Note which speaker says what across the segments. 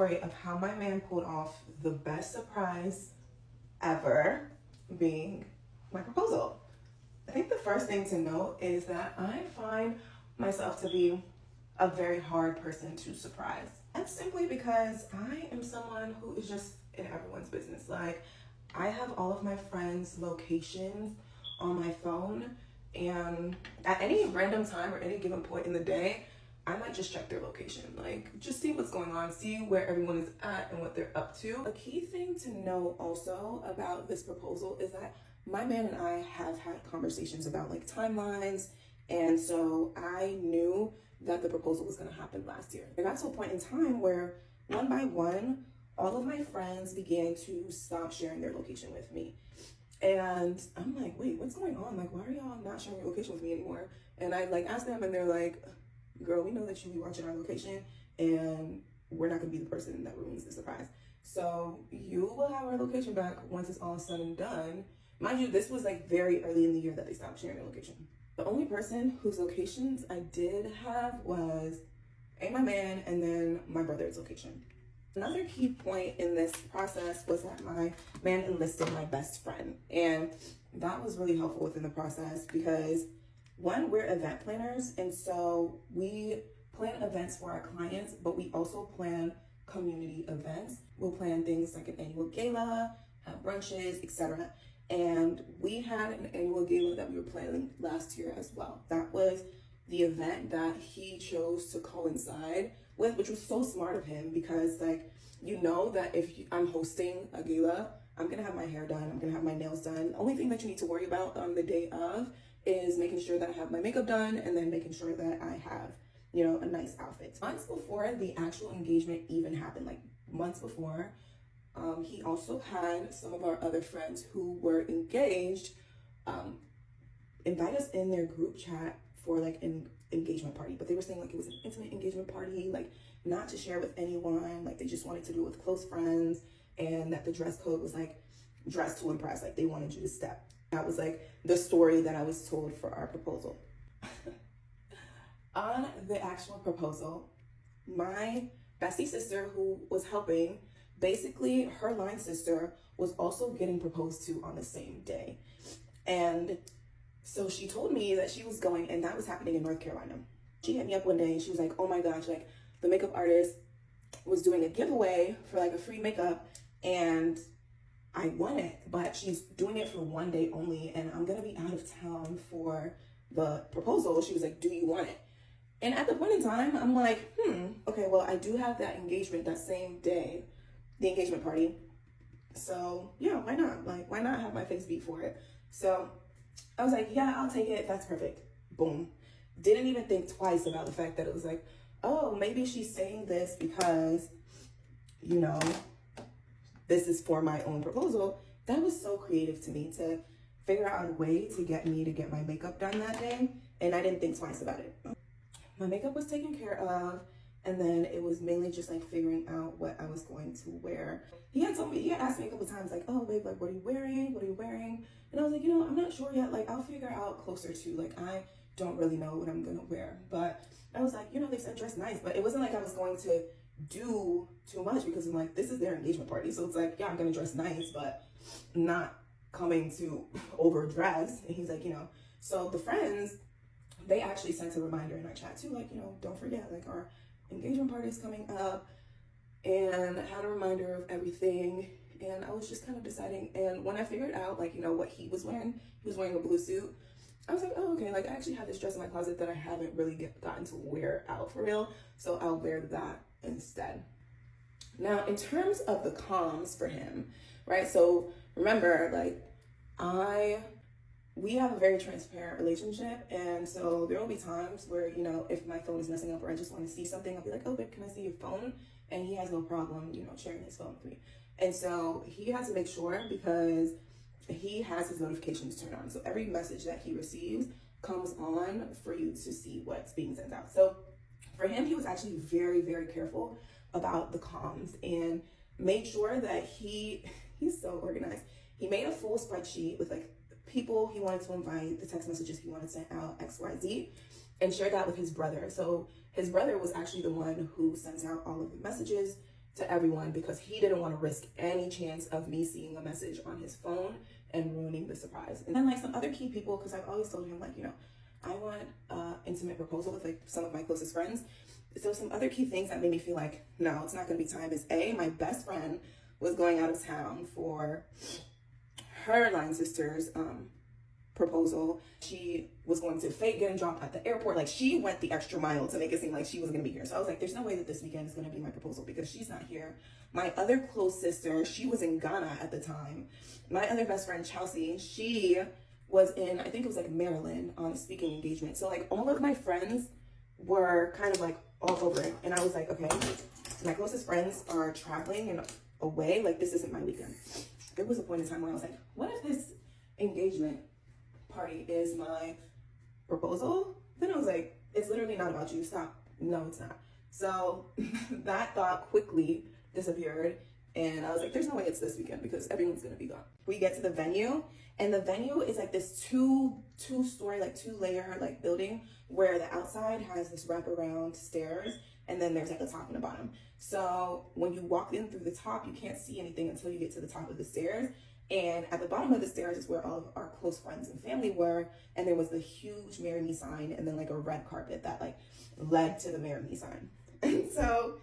Speaker 1: story of how my man pulled off the best surprise ever, being my proposal. I think the first thing to note is that I find myself to be a very hard person to surprise. That's simply because I am someone who is just in everyone's business. Like, I have all of my friends' locations on my phone, and at any random time or any given point in the day, I might just check their location, like just see what's going on, see where everyone is at and what they're up to. A key thing to know also about this proposal is that my man and I have had conversations about like timelines, and so I knew that the proposal was going to happen last year. I got to a point in time where one by one, all of my friends began to stop sharing their location with me. And I'm like, wait, what's going on? Like, why are y'all not sharing your location with me anymore? And I like asked them, and they're like, girl, we know that you be watching our location, and we're not gonna be the person that ruins the surprise. So you will have our location back once it's all said and done. Mind you, this was like very early in the year that they stopped sharing their location. The only person whose locations I did have was my man and then my brother's location. Another key point in this process was that my man enlisted my best friend, and that was really helpful within the process because one, we're event planners, and so we plan events for our clients, but we also plan community events. We'll plan things like an annual gala, have brunches, etc. And we had an annual gala that we were planning last year as well. That was the event that he chose to coincide with, which was so smart of him because, like, you know that if I'm hosting a gala, I'm gonna have my hair done, I'm gonna have my nails done. The only thing that you need to worry about on the day of is making sure that I have my makeup done and then making sure that I have, you know, a nice outfit. Months before the actual engagement even happened, like months before, he also had some of our other friends who were engaged invite us in their group chat for like an engagement party, but they were saying like it was an intimate engagement party, like not to share with anyone, like they just wanted to do it with close friends, and that the dress code was like dress to impress, like they wanted you to step. That was like the story that I was told for our proposal. On the actual proposal, my bestie sister who was helping, basically her line sister was also getting proposed to on the same day. And so she told me that she was going, and that was happening in North Carolina. She hit me up one day and she was like, oh my gosh, like the makeup artist was doing a giveaway for like a free makeup and I won it, but she's doing it for one day only and I'm gonna be out of town for the proposal. She was like, do you want it? And at the point in time, I'm like, okay, well, I do have that engagement that same day, the engagement party. So yeah, why not? Like, why not have my face beat for it? So I was like, yeah, I'll take it. That's perfect. Boom. Didn't even think twice about the fact that it was like, oh, maybe she's saying this because, you know, this is for my own proposal. That was so creative to me to figure out a way to get me to get my makeup done that day. And I didn't think twice about it. My makeup was taken care of. And then it was mainly just like figuring out what I was going to wear. He had asked me a couple times like, oh babe, like what are you wearing? What are you wearing? And I was like, you know, I'm not sure yet. Like I'll figure out closer to, like I don't really know what I'm gonna wear. But I was like, you know, they said dress nice, but it wasn't like I was going to do too much because I'm like, this is their engagement party. So it's like, yeah, I'm gonna dress nice, but not coming to overdress. And he's like, you know, so the friends, they actually sent a reminder in our chat too, like, you know, don't forget, like our engagement party is coming up, and I had a reminder of everything. And I was just kind of deciding, and when I figured out, like, you know, what he was wearing a blue suit. I was like, oh, okay, like I actually have this dress in my closet that I haven't really gotten to wear out for real, so I'll wear that instead. Now, in terms of the comms for him, right? So remember, like we have a very transparent relationship, and so there will be times where, you know, if my phone is messing up or I just want to see something, I'll be like, oh babe, can I see your phone? And he has no problem, you know, sharing his phone with me. And so he has to make sure, because he has his notifications turned on. So every message that he receives comes on for you to see what's being sent out. So for him, he was actually very, very careful about the comms and made sure that he's so organized. He made a full spreadsheet with like people he wanted to invite, the text messages he wanted sent out, XYZ, and shared that with his brother. So his brother was actually the one who sends out all of the messages to everyone because he didn't want to risk any chance of me seeing a message on his phone and ruining the surprise. And then like some other key people, because I've always told him like, you know, I want intimate proposal with like some of my closest friends. So some other key things that made me feel like, no, it's not going to be time is my best friend was going out of town for her line sister's proposal. She was going to fake getting dropped at the airport. Like she went the extra mile to make it seem like she was going to be here. So I was like, there's no way that this weekend is going to be my proposal because she's not here. My other close sister, she was in Ghana at the time. My other best friend, Chelsea, she was in, I think it was like Maryland on a speaking engagement. So like all of my friends were kind of like all over it. And I was like, okay, my closest friends are traveling and away. Like this isn't my weekend. There was a point in time where I was like, what if this engagement party is my proposal? Then I was like, it's literally not about you. Stop. No, it's not. So that thought quickly disappeared. And I was like, there's no way it's this weekend because everyone's going to be gone. We get to the venue and the venue is like this two-story, like 2-layer like building where the outside has this wraparound stairs and then there's like a top and a bottom. So when you walk in through the top, you can't see anything until you get to the top of the stairs. And at the bottom of the stairs is where all of our close friends and family were. And there was the huge Marry Me sign and then like a red carpet that like led to the Marry Me sign. And so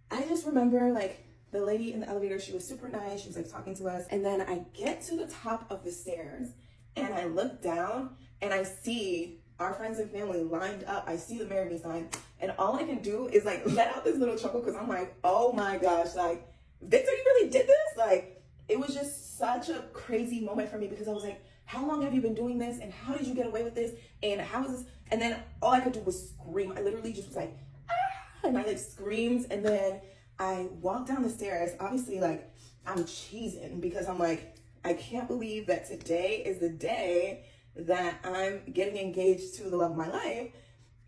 Speaker 1: I just remember like the lady in the elevator, she was super nice. She was like talking to us. And then I get to the top of the stairs and I look down and I see our friends and family lined up. I see the Marry Me sign and all I can do is like let out this little chuckle because I'm like, oh my gosh, like Victor, you really did this? Like it was just such a crazy moment for me because I was like, how long have you been doing this? And how did you get away with this? And how is this? And then all I could do was scream. I literally just was like, ah, and I like screamed. And then I walked down the stairs. Obviously, like I'm cheesing because I'm like, I can't believe that today is the day that I'm getting engaged to the love of my life.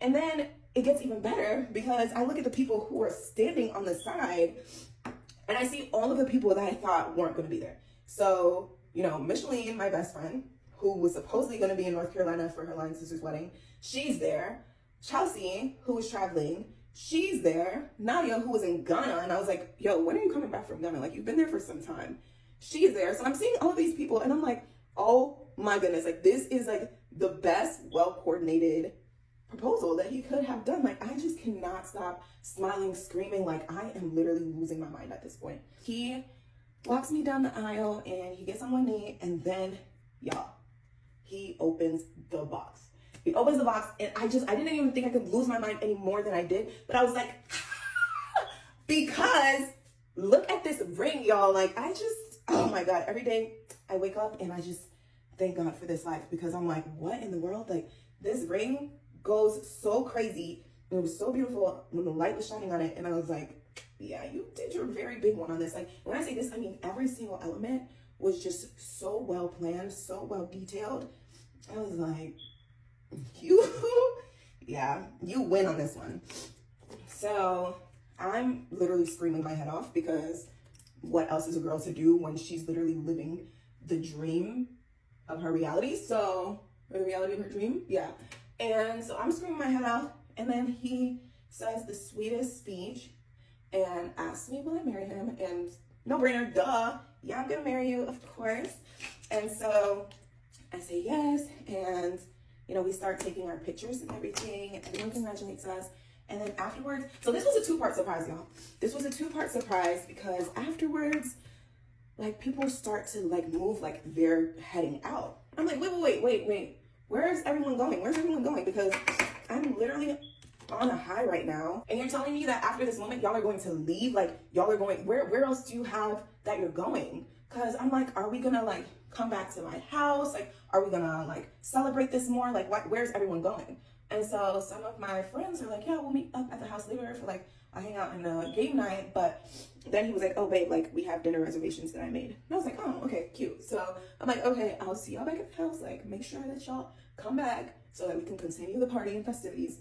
Speaker 1: And then it gets even better because I look at the people who are standing on the side and I see all of the people that I thought weren't going to be there. So, you know, Micheline, my best friend, who was supposedly going to be in North Carolina for her line sister's wedding, she's there. Chelsea, who was traveling, she's there. Nadia, who was in Ghana, and I was like, yo, when are you coming back from Ghana? Like, you've been there for some time. She's there. So I'm seeing all of these people, and I'm like, oh my goodness, like, this is like the best, well-coordinated proposal that he could have done. Like, I just cannot stop smiling, screaming, like I am literally losing my mind at this point. He walks me down the aisle and he gets on one knee and then, y'all, he opens the box. He opens the box and I didn't even think I could lose my mind any more than I did, but I was like, because look at this ring, y'all. Like oh my God, every day I wake up and I just thank God for this life because I'm like, what in the world? Like this ring goes so crazy. And it was so beautiful when the light was shining on it. And I was like, yeah, you did your very big one on this. Like when I say this, I mean, every single element was just so well planned, so well detailed. I was like, yeah, you win on this one. So I'm literally screaming my head off because what else is a girl to do when she's literally living the dream of her reality? So, or the reality of her dream? Yeah. And so I'm screaming my head off. And then he says the sweetest speech and asks me, will I marry him? And no brainer, duh. Yeah, I'm gonna marry you, of course. And so I say yes. And, you know, we start taking our pictures and everything. Everyone congratulates us. And then afterwards, so this was a 2-part surprise, y'all. This was a 2-part surprise because afterwards, like people start to like move like they're heading out. I'm like, wait. Where's everyone going? Where's everyone going? Because I'm literally on a high right now. And you're telling me that after this moment, y'all are going to leave? Like y'all are going, where else do you have that you're going? Cause I'm like, are we gonna like come back to my house? Like, are we gonna like celebrate this more? Like where's everyone going? And so some of my friends are like, yeah, we'll meet up at the house later for like a hangout and a game night. But then he was like, oh babe, like we have dinner reservations that I made. And I was like, oh, okay, cute. So I'm like, okay, I'll see y'all back at the house. Like make sure that y'all come back so that we can continue the party and festivities.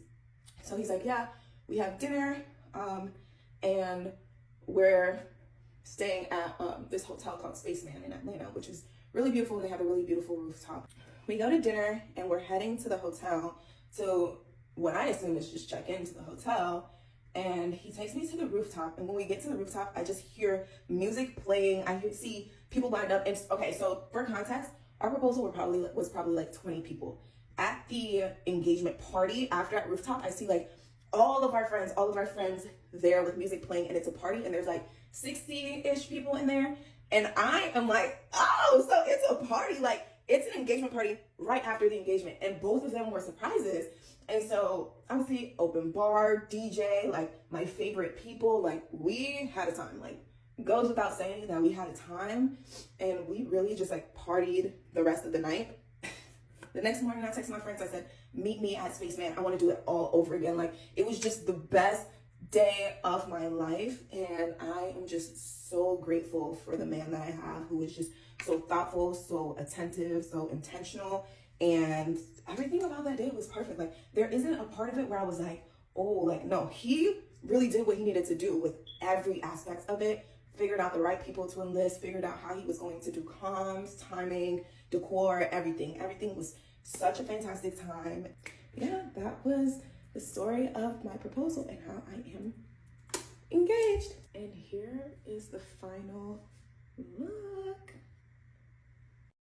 Speaker 1: So he's like, yeah, we have dinner and we're staying at this hotel called Spaceman in Atlanta, which is really beautiful. They have a really beautiful rooftop. We go to dinner and we're heading to the hotel. So what I assume is just check into the hotel. and he takes me to the rooftop. And when we get to the rooftop, I just hear music playing. I see people lined up. And okay, so for context, our proposal was probably like 20 people. At the engagement party, after at rooftop, I see like all of our friends there with music playing, and it's a party, and there's like 60-ish people in there. And I am like, oh, so it's a party. Like, it's an engagement party right after the engagement. And both of them were surprises. And so obviously open bar, DJ, like my favorite people, like we had a time. Like, goes without saying that we had a time, and we really just like partied the rest of the night. The next morning I texted my friends, I said, meet me at Spaceman. I want to do it all over again. Like, it was just the best day of my life, and I am just so grateful for the man that I have, who is just so thoughtful, so attentive, so intentional, and everything about that day was perfect. Like, there isn't a part of it where I was like, oh, like, no, he really did what he needed to do with every aspect of it, figured out the right people to enlist, figured out how he was going to do comms, timing, decor, everything was such a fantastic time. Yeah, that was the story of my proposal and how I am engaged. And here is the final look.